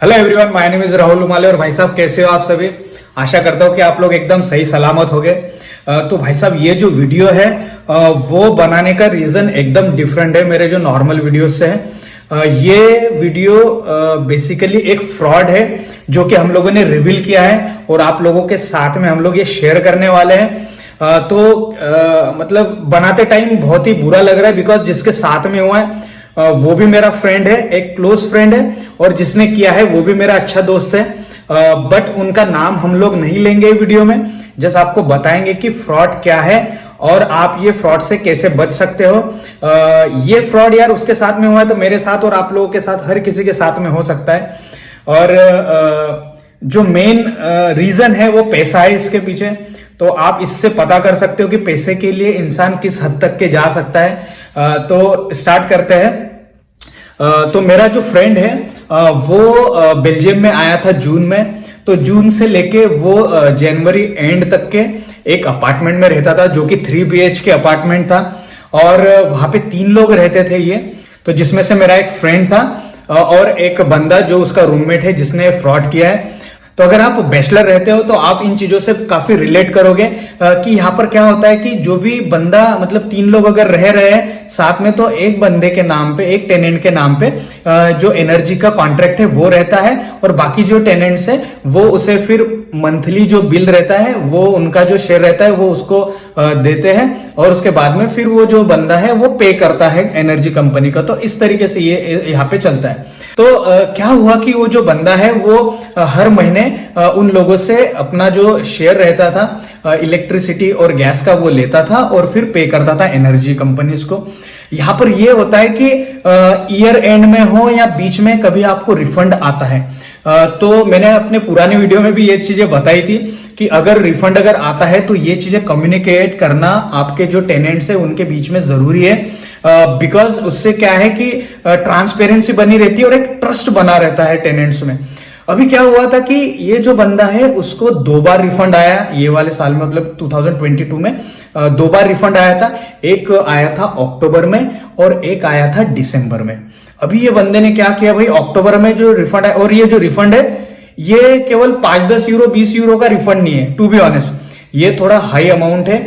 Hello everyone, my name is Rahul Umale. और भाई साहब कैसे हो आप सभी। आशा करता हूँ कि आप लोग एकदम सही सलामत होंगे। तो भाई साहब ये जो वीडियो है वो बनाने का रीजन एकदम डिफरेंट है मेरे जो नॉर्मल वीडियो से है। ये वीडियो बेसिकली एक फ्रॉड है जो कि हम लोगों ने रिवील किया है और आप लोगों के साथ में हम लोग ये शेयर करने वाले हैं। मतलब बनाते टाइम बहुत ही बुरा लग रहा है बिकॉज जिसके साथ में हुआ है वो भी मेरा फ्रेंड है, एक क्लोज फ्रेंड है, और जिसने किया है वो भी मेरा अच्छा दोस्त है। बट उनका नाम हम लोग नहीं लेंगे वीडियो में। जस्ट आपको बताएंगे कि फ्रॉड क्या है और आप ये फ्रॉड से कैसे बच सकते हो। ये फ्रॉड यार उसके साथ में हुआ है तो मेरे साथ और आप लोगों के साथ हर किसी के साथ में हो सकता है। और जो मेन रीजन है वो पैसा है इसके पीछे। तो आप इससे पता कर सकते हो कि पैसे के लिए इंसान किस हद तक के जा सकता है। तो स्टार्ट करते हैं। तो मेरा जो फ्रेंड है वो बेल्जियम में आया था जून में। तो जून से लेके वो जनवरी एंड तक के एक अपार्टमेंट में रहता था जो कि 3 BHK अपार्टमेंट था। और वहां पे 3 लोग रहते थे ये। तो जिसमें से मेरा एक फ्रेंड था और एक बंदा जो उसका रूममेट है जिसने फ्रॉड किया है। तो अगर आप बैचलर रहते हो तो आप इन चीजों से काफी रिलेट करोगे कि यहाँ पर क्या होता है कि जो भी बंदा मतलब 3 लोग अगर रह रहे हैं साथ में तो एक बंदे के नाम पे, एक टेनेंट के नाम पे जो एनर्जी का कॉन्ट्रैक्ट है वो रहता है और बाकी जो टेनेंट्स है वो उसे फिर मंथली जो बिल रहता है वो उनका जो शेयर रहता है वो उसको देते हैं और उसके बाद में फिर वो जो बंदा है वो पे करता है एनर्जी कंपनी का। तो इस तरीके से ये यहाँ पे चलता है। तो क्या हुआ कि वो जो बंदा है वो हर महीने उन लोगों से अपना जो शेयर रहता था इलेक्ट्रिसिटी और गैस का वो लेता था और फिर पे करता था एनर्जी कंपनीज को। यहाँ पर ये होता है कि ईयर एंड में हो या बीच में कभी आपको रिफंड आता है। तो मैंने अपने पुराने वीडियो में भी ये चीजें बताई थी कि अगर रिफंड अगर आता है तो ये चीजें कम्युनिकेट करना आपके जो टेनेंट्स है उनके बीच में जरूरी है। बिकॉज उससे क्या है कि ट्रांसपेरेंसी बनी रहती है और एक ट्रस्ट बना रहता है टेनेंट्स में। अभी क्या हुआ था कि ये जो बंदा है उसको 2 बार रिफंड आया ये वाले साल में, मतलब 2022 में 2 बार रिफंड आया था। एक आया था अक्टूबर में और एक आया था दिसंबर में। अभी ये बंदे ने क्या किया भाई, अक्टूबर में जो रिफंड है, और ये जो रिफंड है ये केवल 5-10 यूरो 20 यूरो का रिफंड नहीं है, टू बी ऑनेस्ट ये थोड़ा हाई अमाउंट है।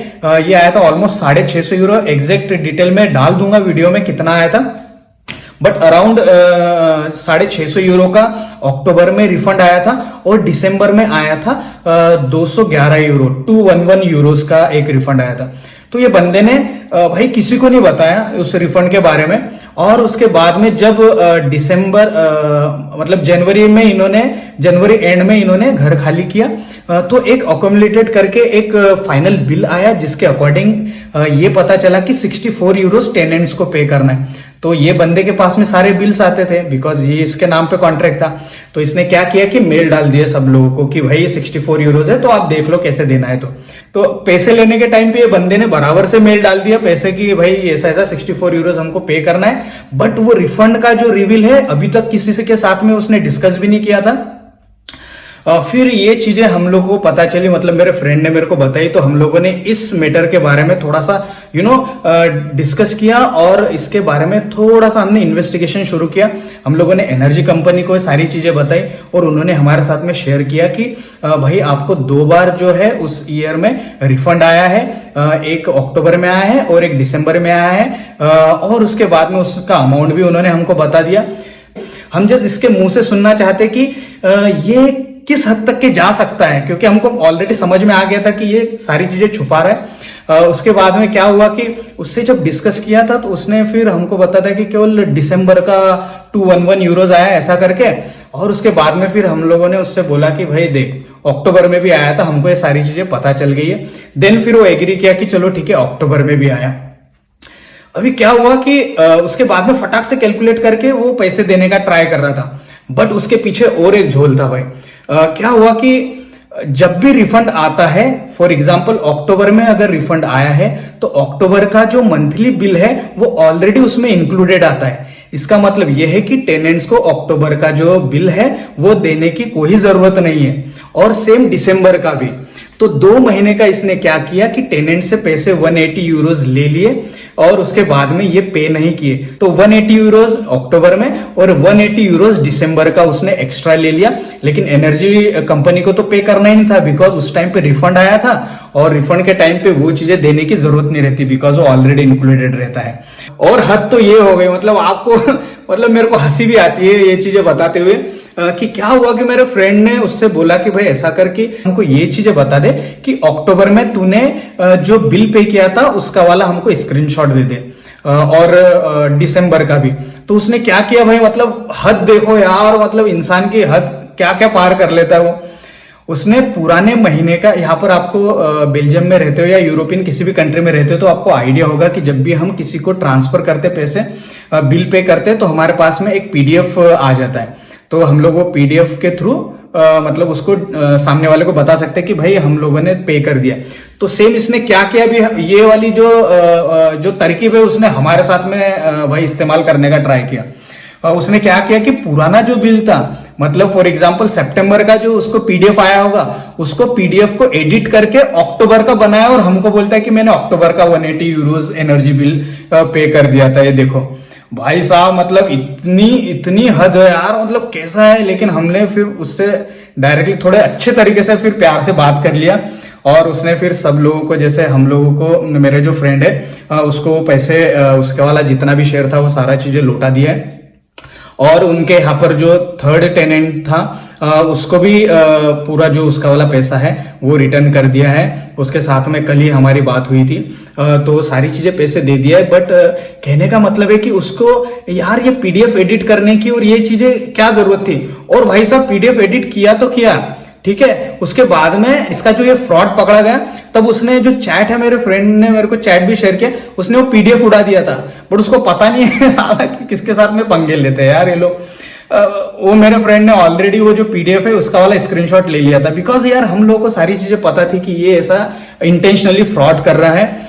ये आया था ऑलमोस्ट 650 यूरो। एग्जैक्ट डिटेल में डाल दूंगा वीडियो में कितना आया था, बट अराउंड 650 यूरो का अक्टूबर में रिफंड आया था और दिसंबर में आया था 211 यूरो, 211 यूरोस का एक रिफंड आया था। तो ये बंदे ने भाई किसी को नहीं बताया उस रिफंड के बारे में। और उसके बाद में जब दिसंबर मतलब जनवरी एंड में इन्होंने घर खाली किया तो एक अकोमुलेटेड करके एक फाइनल बिल आया जिसके अकॉर्डिंग ये पता चला कि 64 यूरोस टेनेंट्स को पे करना है। तो ये बंदे के पास में सारे बिल्स आते थे बिकॉज ये इसके नाम पे कॉन्ट्रैक्ट था। तो इसने क्या किया कि मेल डाल दिया सब लोगों को कि भाई ये 64 यूरोज है तो आप देख लो कैसे देना है। तो पैसे लेने के टाइम पे ये बंदे ने बराबर से मेल डाल दिया पैसे की, भाई ऐसा ऐसा 64 यूरोज हमको पे करना है। बट वो रिफंड का जो रिवील है अभी तक किसी से के साथ में उसने डिस्कस भी नहीं किया था। फिर ये चीजें हम लोग को पता चली, मतलब मेरे फ्रेंड ने मेरे को बताई। तो हम लोगों ने इस मैटर के बारे में थोड़ा सा डिस्कस किया और इसके बारे में थोड़ा सा हमने इन्वेस्टिगेशन शुरू किया। हम लोगों ने एनर्जी कंपनी को सारी चीजें बताई और उन्होंने हमारे साथ में शेयर किया कि भाई आपको 2 बार जो है उस ईयर में रिफंड आया है। एक अक्टूबर में आया है और एक दिसंबर में आया है। और उसके बाद में उसका अमाउंट भी उन्होंने हमको बता दिया। हम जस्ट इसके मुंह से सुनना चाहते कि ये किस हद तक के जा सकता है, क्योंकि हमको ऑलरेडी समझ में आ गया था कि ये सारी चीजें छुपा रहा है। उसके बाद में क्या हुआ कि उससे जब डिस्कस किया था तो उसने फिर हमको बताया था कि केवल दिसंबर का 211 यूरोज आया ऐसा करके। और उसके बाद में फिर हम लोगों ने उससे बोला कि भाई देख अक्टूबर में भी आया था, हमको ये सारी चीजें पता चल गई है। देन फिर वो एग्री किया कि चलो ठीक है अक्टूबर में भी आया। अभी क्या हुआ कि उसके बाद में फटाक से कैलकुलेट करके वो पैसे देने का ट्राई कर रहा था। बट उसके पीछे और एक झोल था भाई। क्या हुआ कि जब भी रिफंड आता है, फॉर एग्जाम्पल अक्टूबर में अगर रिफंड आया है तो अक्टूबर का जो मंथली बिल है वो ऑलरेडी उसमें इंक्लूडेड आता है। इसका मतलब यह है कि टेनेंट्स को अक्टूबर का जो बिल है वो देने की कोई जरूरत नहीं है। और सेम दिसंबर का भी। तो 2 महीने का इसने क्या किया कि टेनेंट से पैसे 180 यूरोज ले लिए और उसके बाद में ये पे नहीं किए। तो 180 यूरोज अक्टूबर में और 180 यूरोज दिसंबर का उसने एक्स्ट्रा ले लिया। लेकिन एनर्जी कंपनी को तो पे करना ही नहीं था, बिकॉज उस टाइम पे रिफंड आया था और रिफंड के टाइम पे वो चीजें देने की जरूरत नहीं रहती, बिकॉज वो ऑलरेडी इंक्लूडेड रहता है। और हद तो ये हो गई, मतलब आपको मतलब मेरे को हंसी भी आती है ये चीजें बताते हुए कि क्या हुआ कि मेरे फ्रेंड ने उससे बोला कि भाई ऐसा करके हमको ये चीजें बता दे कि अक्टूबर में तूने जो बिल पे किया था उसका वाला हमको स्क्रीनशॉट दे दे और दिसंबर का भी। तो उसने क्या किया भाई, मतलब हद देखो यार, मतलब इंसान की हद क्या क्या पार कर लेता है वो। उसने पुराने महीने का, यहाँ पर आपको बेल्जियम में रहते हो या यूरोपियन किसी भी कंट्री में रहते हो तो आपको आइडिया होगा कि जब भी हम किसी को ट्रांसफर करते पैसे, बिल पे करते तो हमारे पास में एक पीडीएफ आ जाता है। तो हम लोग वो पीडीएफ के थ्रू मतलब उसको सामने वाले को बता सकते हैं कि भाई हम लोगों ने पे कर दिया। तो सेम इसने क्या किया, भी ये वाली जो तरकीब है उसने हमारे साथ में भाई इस्तेमाल करने का ट्राई किया। उसने क्या किया कि पुराना जो बिल था, मतलब फॉर एग्जांपल सितंबर का जो उसको पीडीएफ आया होगा, उसको पीडीएफ को एडिट करके अक्टूबर का बनाया और हमको बोलता है कि मैंने अक्टूबर का 180 यूरोज एनर्जी बिल पे कर दिया था। ये देखो भाई साहब, मतलब इतनी हद है यार, मतलब कैसा है। लेकिन हमने फिर उससे डायरेक्टली थोड़े अच्छे तरीके से फिर प्यार से बात कर लिया और उसने फिर सब लोगों को, जैसे हम लोगों को, मेरे जो फ्रेंड है उसको पैसे, उसके वाला जितना भी शेयर था वो सारा चीजें लौटा दिया है। और उनके यहाँ पर जो थर्ड टेनेंट था उसको भी पूरा जो उसका वाला पैसा है वो रिटर्न कर दिया है। उसके साथ में कल ही हमारी बात हुई थी, तो सारी चीजें पैसे दे दिया है। बट कहने का मतलब है कि उसको यार ये पीडीएफ एडिट करने की और ये चीजें क्या जरूरत थी। और भाई साहब पीडीएफ एडिट किया तो किया, ठीक है। उसके बाद में इसका जो ये फ्रॉड पकड़ा गया, तब उसने जो चैट है, मेरे फ्रेंड ने मेरे को चैट भी शेयर किया, उसने वो पीडीएफ उड़ा दिया था। बट उसको पता नहीं है साला कि किसके साथ में पंगे लेते हैं यार ये लोग। वो मेरे फ्रेंड ने ऑलरेडी वो जो पीडीएफ है उसका वाला स्क्रीनशॉट ले लिया था, बिकॉज यार हम लोगों को सारी चीजें पता थी कि ये ऐसा इंटेंशनली फ्रॉड कर रहा है।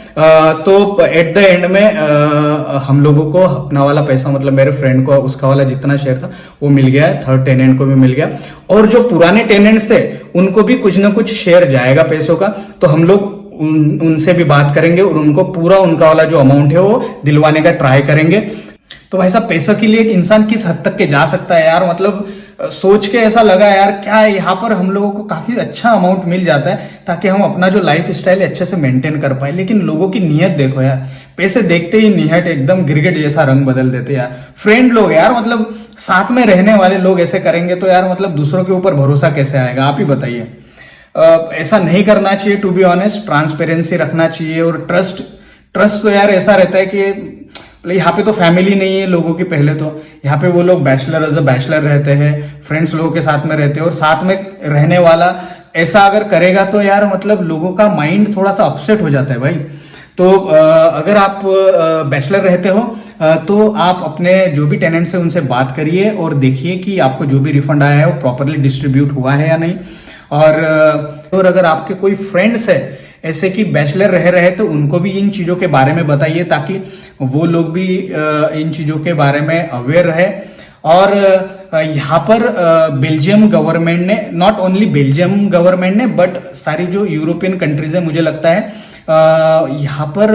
तो एट द एंड में हम लोगों को अपना वाला पैसा, मतलब मेरे फ्रेंड को उसका वाला जितना शेयर था वो मिल गया है, थर्ड टेनेंट को भी मिल गया। और जो पुराने टेनेंट्स थे उनको भी कुछ ना कुछ शेयर जाएगा पैसों का। तो हम लोग उनसे भी बात करेंगे और उनको पूरा उनका वाला जो अमाउंट है वो दिलवाने का ट्राई करेंगे। तो भाई साहब पैसा के लिए एक इंसान किस हद तक के जा सकता है यार, मतलब सोच के ऐसा लगा यार, क्या यहाँ पर हम लोगों को काफी अच्छा अमाउंट मिल जाता है ताकि हम अपना जो लाइफ स्टाइल अच्छे से मेंटेन कर पाए। लेकिन लोगों की नीयत देखो यार, पैसे देखते ही नीयत एकदम गिरगिट जैसा रंग बदल देते यार। फ्रेंड लोग यार, मतलब साथ में रहने वाले लोग ऐसे करेंगे तो यार मतलब दूसरों के ऊपर भरोसा कैसे आएगा, आप ही बताइए। ऐसा नहीं करना चाहिए, टू बी ऑनेस्ट। ट्रांसपेरेंसी रखना चाहिए और ट्रस्ट तो यार ऐसा रहता है कि यहाँ पे तो फैमिली नहीं है लोगों की। पहले तो यहाँ पे वो लोग बैचलर एज अ बैचलर रहते हैं, फ्रेंड्स लोगों के साथ में रहते हैं, और साथ में रहने वाला ऐसा अगर करेगा तो यार मतलब लोगों का माइंड थोड़ा सा अपसेट हो जाता है भाई। तो अगर आप बैचलर रहते हो तो आप अपने जो भी टेनेंट्स हैं उनसे बात करिए और देखिए कि आपको जो भी रिफंड आया है वो प्रॉपरली डिस्ट्रीब्यूट हुआ है या नहीं। और अगर आपके कोई फ्रेंड्स है ऐसे कि बैचलर रह रहे तो उनको भी इन चीजों के बारे में बताइए ताकि वो लोग भी इन चीजों के बारे में अवेयर रहे। और यहाँ पर बेल्जियम गवर्नमेंट ने, नॉट ओनली बेल्जियम गवर्नमेंट ने बट सारी जो यूरोपियन कंट्रीज है, मुझे लगता है यहाँ पर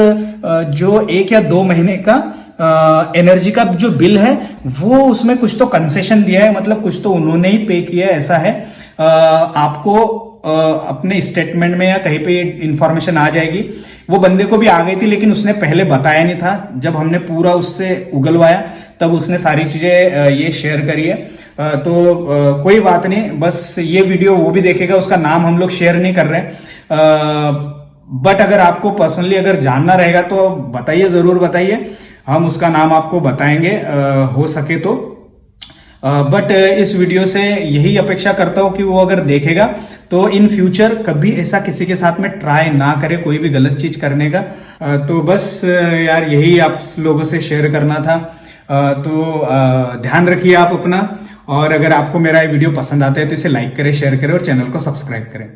जो 1 या 2 महीने का एनर्जी का जो बिल है वो उसमें कुछ तो कंसेशन दिया है, मतलब कुछ तो उन्होंने ही पे किया है, ऐसा है। आपको अपने स्टेटमेंट में या कहीं पे इंफॉर्मेशन आ जाएगी। वो बंदे को भी आ गई थी लेकिन उसने पहले बताया नहीं था। जब हमने पूरा उससे उगलवाया तब उसने सारी चीजें ये शेयर करी है। तो कोई बात नहीं, बस ये वीडियो वो भी देखेगा, उसका नाम हम लोग शेयर नहीं कर रहे। बट अगर आपको पर्सनली अगर जानना रहेगा तो बताइए, जरूर बताइए, हम उसका नाम आपको बताएंगे हो सके तो। बट इस वीडियो से यही अपेक्षा करता हूं कि वो अगर देखेगा तो इन फ्यूचर कभी ऐसा किसी के साथ में ट्राई ना करे कोई भी गलत चीज करने का। तो बस यार यही आप लोगों से शेयर करना था। तो ध्यान रखिए आप अपना, और अगर आपको मेरा ये वीडियो पसंद आता है तो इसे लाइक करें, शेयर करें और चैनल को सब्सक्राइब करें।